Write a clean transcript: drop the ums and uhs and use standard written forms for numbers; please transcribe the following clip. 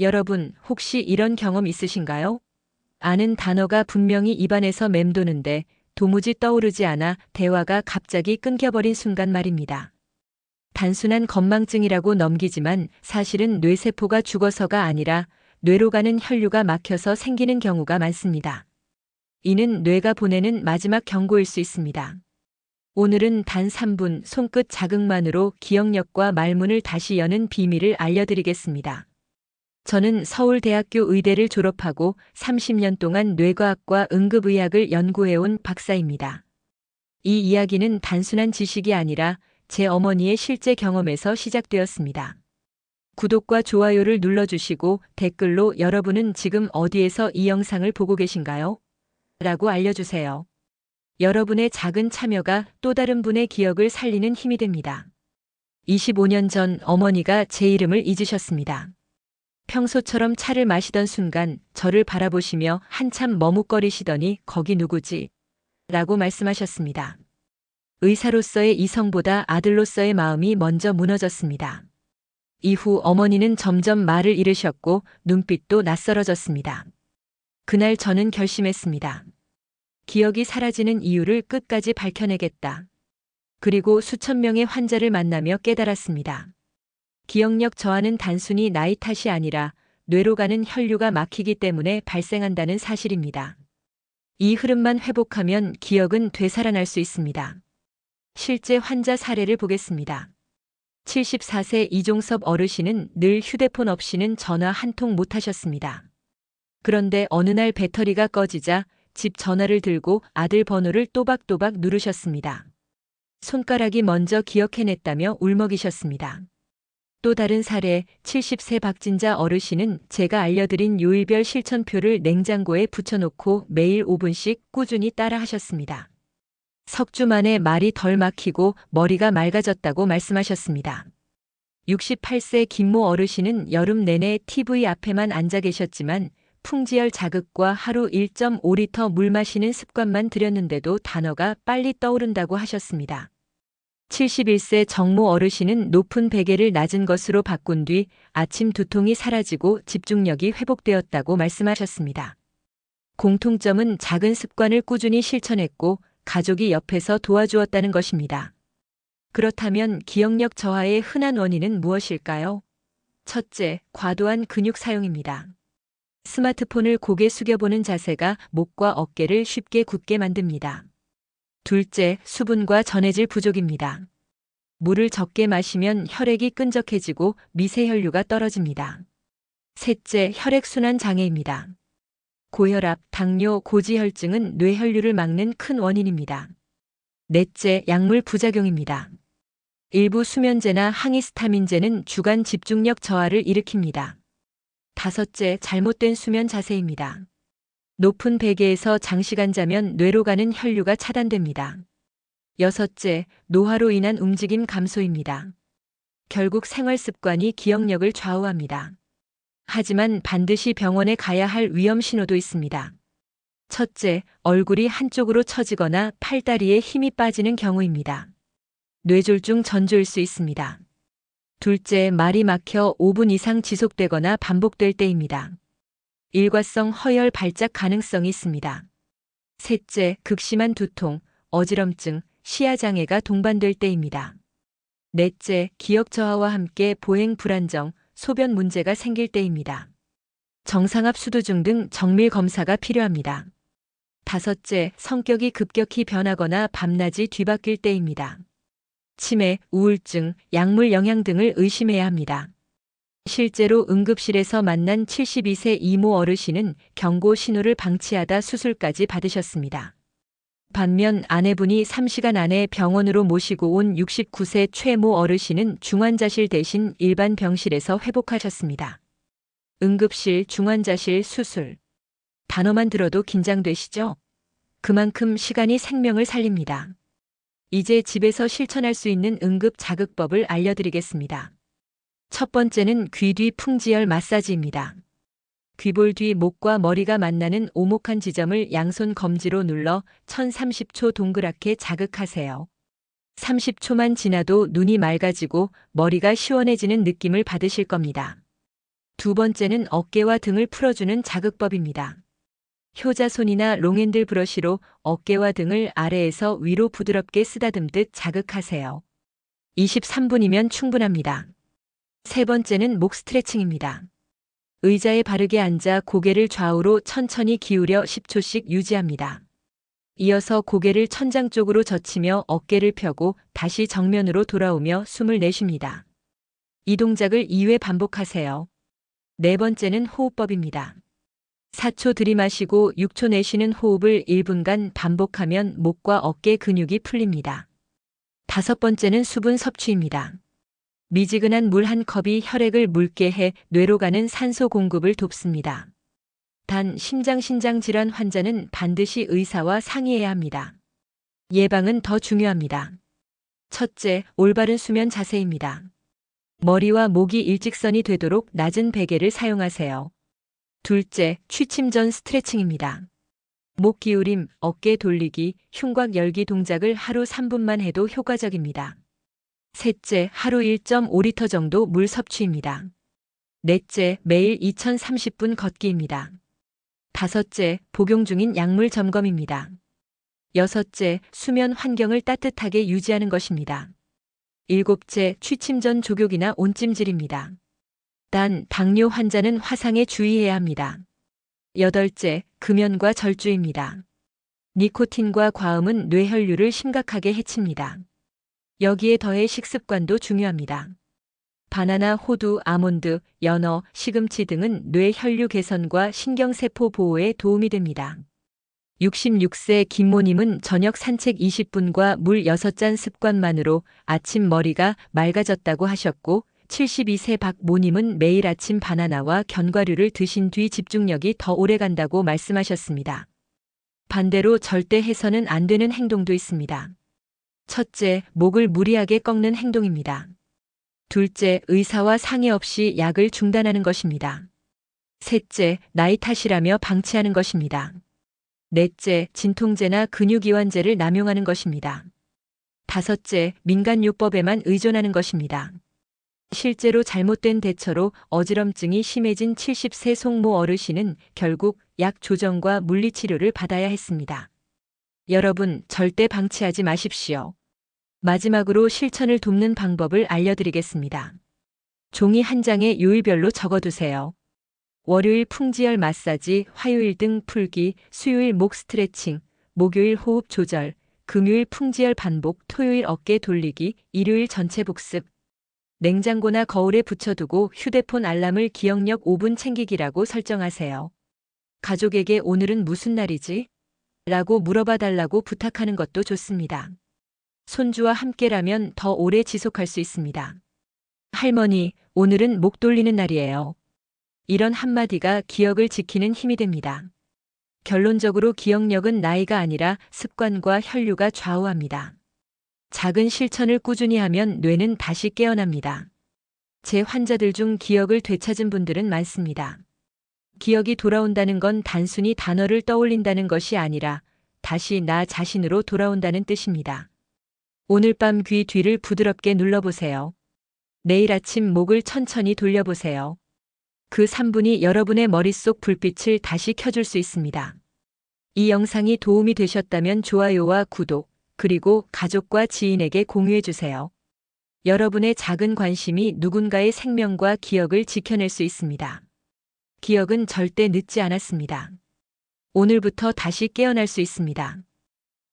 여러분, 혹시 이런 경험 있으신가요? 아는 단어가 분명히 입안에서 맴도는데 도무지 떠오르지 않아 대화가 갑자기 끊겨버린 순간 말입니다. 단순한 건망증이라고 넘기지만 사실은 뇌세포가 죽어서가 아니라 뇌로 가는 혈류가 막혀서 생기는 경우가 많습니다. 이는 뇌가 보내는 마지막 경고일 수 있습니다. 오늘은 단 3분 손끝 자극만으로 기억력과 말문을 다시 여는 비밀을 알려드리겠습니다. 저는 서울대학교 의대를 졸업하고 30년 동안 뇌과학과 응급의학을 연구해온 박사입니다. 이 이야기는 단순한 지식이 아니라 제 어머니의 실제 경험에서 시작되었습니다. 구독과 좋아요를 눌러주시고 댓글로 여러분은 지금 어디에서 이 영상을 보고 계신가요? 라고 알려주세요. 여러분의 작은 참여가 또 다른 분의 기억을 살리는 힘이 됩니다. 25년 전 어머니가 제 이름을 잊으셨습니다. 평소처럼 차를 마시던 순간 저를 바라보시며 한참 머뭇거리시더니 "거기 누구지?" 라고 말씀하셨습니다. 의사로서의 이성보다 아들로서의 마음이 먼저 무너졌습니다. 이후 어머니는 점점 말을 잃으셨고 눈빛도 낯설어졌습니다. 그날 저는 결심했습니다. 기억이 사라지는 이유를 끝까지 밝혀내겠다. 그리고 수천 명의 환자를 만나며 깨달았습니다. 기억력 저하는 단순히 나이 탓이 아니라 뇌로 가는 혈류가 막히기 때문에 발생한다는 사실입니다. 이 흐름만 회복하면 기억은 되살아날 수 있습니다. 실제 환자 사례를 보겠습니다. 74세 이종섭 어르신은 늘 휴대폰 없이는 전화 한 통 못 하셨습니다. 그런데 어느 날 배터리가 꺼지자 집 전화를 들고 아들 번호를 또박또박 누르셨습니다. 손가락이 먼저 기억해냈다며 울먹이셨습니다. 또 다른 사례, 70세 박진자 어르신은 제가 알려드린 요일별 실천표를 냉장고에 붙여놓고 매일 5분씩 꾸준히 따라 하셨습니다. 석 주 만에 말이 덜 막히고 머리가 맑아졌다고 말씀하셨습니다. 68세 김모 어르신은 여름 내내 TV 앞에만 앉아 계셨지만 풍지열 자극과 하루 1.5리터 물 마시는 습관만 들였는데도 단어가 빨리 떠오른다고 하셨습니다. 71세 정모 어르신은 높은 베개를 낮은 것으로 바꾼 뒤 아침 두통이 사라지고 집중력이 회복되었다고 말씀하셨습니다. 공통점은 작은 습관을 꾸준히 실천했고 가족이 옆에서 도와주었다는 것입니다. 그렇다면 기억력 저하의 흔한 원인은 무엇일까요? 첫째, 과도한 근육 사용입니다. 스마트폰을 고개 숙여보는 자세가 목과 어깨를 쉽게 굳게 만듭니다. 둘째, 수분과 전해질 부족입니다. 물을 적게 마시면 혈액이 끈적해지고 미세혈류가 떨어집니다. 셋째, 혈액순환 장애입니다. 고혈압, 당뇨, 고지혈증은 뇌혈류를 막는 큰 원인입니다. 넷째, 약물 부작용입니다. 일부 수면제나 항히스타민제는 주간 집중력 저하를 일으킵니다. 다섯째, 잘못된 수면 자세입니다. 높은 베개에서 장시간 자면 뇌로 가는 혈류가 차단됩니다. 여섯째, 노화로 인한 움직임 감소입니다. 결국 생활 습관이 기억력을 좌우합니다. 하지만 반드시 병원에 가야 할 위험 신호도 있습니다. 첫째, 얼굴이 한쪽으로 처지거나 팔다리에 힘이 빠지는 경우입니다. 뇌졸중 전조일 수 있습니다. 둘째, 말이 막혀 5분 이상 지속되거나 반복될 때입니다. 일과성 허열 발작 가능성이 있습니다. 셋째, 극심한 두통, 어지럼증, 시야장애가 동반될 때입니다. 넷째, 기억 저하와 함께 보행 불안정, 소변 문제가 생길 때입니다. 정상압 수두중 등 정밀 검사가 필요합니다. 다섯째, 성격이 급격히 변하거나 밤낮이 뒤바뀔 때입니다. 치매, 우울증, 약물 영향 등을 의심해야 합니다. 실제로 응급실에서 만난 72세 이모 어르신은 경고 신호를 방치하다 수술까지 받으셨습니다. 반면 아내분이 3시간 안에 병원으로 모시고 온 69세 최모 어르신은 중환자실 대신 일반 병실에서 회복하셨습니다. 응급실, 중환자실, 수술. 단어만 들어도 긴장되시죠? 그만큼 시간이 생명을 살립니다. 이제 집에서 실천할 수 있는 응급 자극법을 알려드리겠습니다. 첫 번째는 귀 뒤 풍지열 마사지입니다. 귀볼 뒤 목과 머리가 만나는 오목한 지점을 양손 검지로 눌러 1030초 동그랗게 자극하세요. 30초만 지나도 눈이 맑아지고 머리가 시원해지는 느낌을 받으실 겁니다. 두 번째는 어깨와 등을 풀어주는 자극법입니다. 효자손이나 롱핸들 브러쉬로 어깨와 등을 아래에서 위로 부드럽게 쓰다듬듯 자극하세요. 23분이면 충분합니다. 세 번째는 목 스트레칭입니다. 의자에 바르게 앉아 고개를 좌우로 천천히 기울여 10초씩 유지합니다. 이어서 고개를 천장 쪽으로 젖히며 어깨를 펴고 다시 정면으로 돌아오며 숨을 내쉽니다. 이 동작을 2회 반복하세요. 네 번째는 호흡법입니다. 4초 들이마시고 6초 내쉬는 호흡을 1분간 반복하면 목과 어깨 근육이 풀립니다. 다섯 번째는 수분 섭취입니다. 미지근한 물 한 컵이 혈액을 묽게 해 뇌로 가는 산소 공급을 돕습니다. 단 심장 질환 환자는 반드시 의사와 상의해야 합니다. 예방은 더 중요합니다. 첫째, 올바른 수면 자세입니다. 머리와 목이 일직선이 되도록 낮은 베개를 사용하세요. 둘째, 취침 전 스트레칭입니다. 목 기울임, 어깨 돌리기, 흉곽 열기 동작을 하루 3분만 해도 효과적입니다. 셋째, 하루 1.5리터 정도 물 섭취입니다. 넷째, 매일 2030분 걷기입니다. 다섯째, 복용 중인 약물 점검입니다. 여섯째, 수면 환경을 따뜻하게 유지하는 것입니다. 일곱째, 취침 전 족욕이나 온찜질입니다. 단, 당뇨 환자는 화상에 주의해야 합니다. 여덟째, 금연과 절주입니다. 니코틴과 과음은 뇌혈류를 심각하게 해칩니다. 여기에 더해 식습관도 중요합니다. 바나나, 호두, 아몬드, 연어, 시금치 등은 뇌 혈류 개선과 신경세포 보호에 도움이 됩니다. 66세 김모님은 저녁 산책 20분과 물 6잔 습관만으로 아침 머리가 맑아졌다고 하셨고, 72세 박모님은 매일 아침 바나나와 견과류를 드신 뒤 집중력이 더 오래 간다고 말씀하셨습니다. 반대로 절대 해서는 안 되는 행동도 있습니다. 첫째, 목을 무리하게 꺾는 행동입니다. 둘째, 의사와 상의 없이 약을 중단하는 것입니다. 셋째, 나이 탓이라며 방치하는 것입니다. 넷째, 진통제나 근육이완제를 남용하는 것입니다. 다섯째, 민간요법에만 의존하는 것입니다. 실제로 잘못된 대처로 어지럼증이 심해진 70세 송모 어르신은 결국 약 조정과 물리치료를 받아야 했습니다. 여러분, 절대 방치하지 마십시오. 마지막으로 실천을 돕는 방법을 알려드리겠습니다. 종이 한 장에 요일별로 적어두세요. 월요일 풍지열 마사지, 화요일 등 풀기, 수요일 목 스트레칭, 목요일 호흡 조절, 금요일 풍지열 반복, 토요일 어깨 돌리기, 일요일 전체 복습. 냉장고나 거울에 붙여두고 휴대폰 알람을 기억력 5분 챙기기라고 설정하세요. 가족에게 오늘은 무슨 날이지? 라고 물어봐 달라고 부탁하는 것도 좋습니다. 손주와 함께라면 더 오래 지속할 수 있습니다. 할머니, 오늘은 목 돌리는 날이에요. 이런 한마디가 기억을 지키는 힘이 됩니다. 결론적으로 기억력은 나이가 아니라 습관과 혈류가 좌우합니다. 작은 실천을 꾸준히 하면 뇌는 다시 깨어납니다. 제 환자들 중 기억을 되찾은 분들은 많습니다. 기억이 돌아온다는 건 단순히 단어를 떠올린다는 것이 아니라 다시 나 자신으로 돌아온다는 뜻입니다. 오늘 밤 귀 뒤를 부드럽게 눌러보세요. 내일 아침 목을 천천히 돌려보세요. 그 3분이 여러분의 머릿속 불빛을 다시 켜줄 수 있습니다. 이 영상이 도움이 되셨다면 좋아요와 구독, 그리고 가족과 지인에게 공유해주세요. 여러분의 작은 관심이 누군가의 생명과 기억을 지켜낼 수 있습니다. 기억은 절대 늦지 않았습니다. 오늘부터 다시 깨어날 수 있습니다.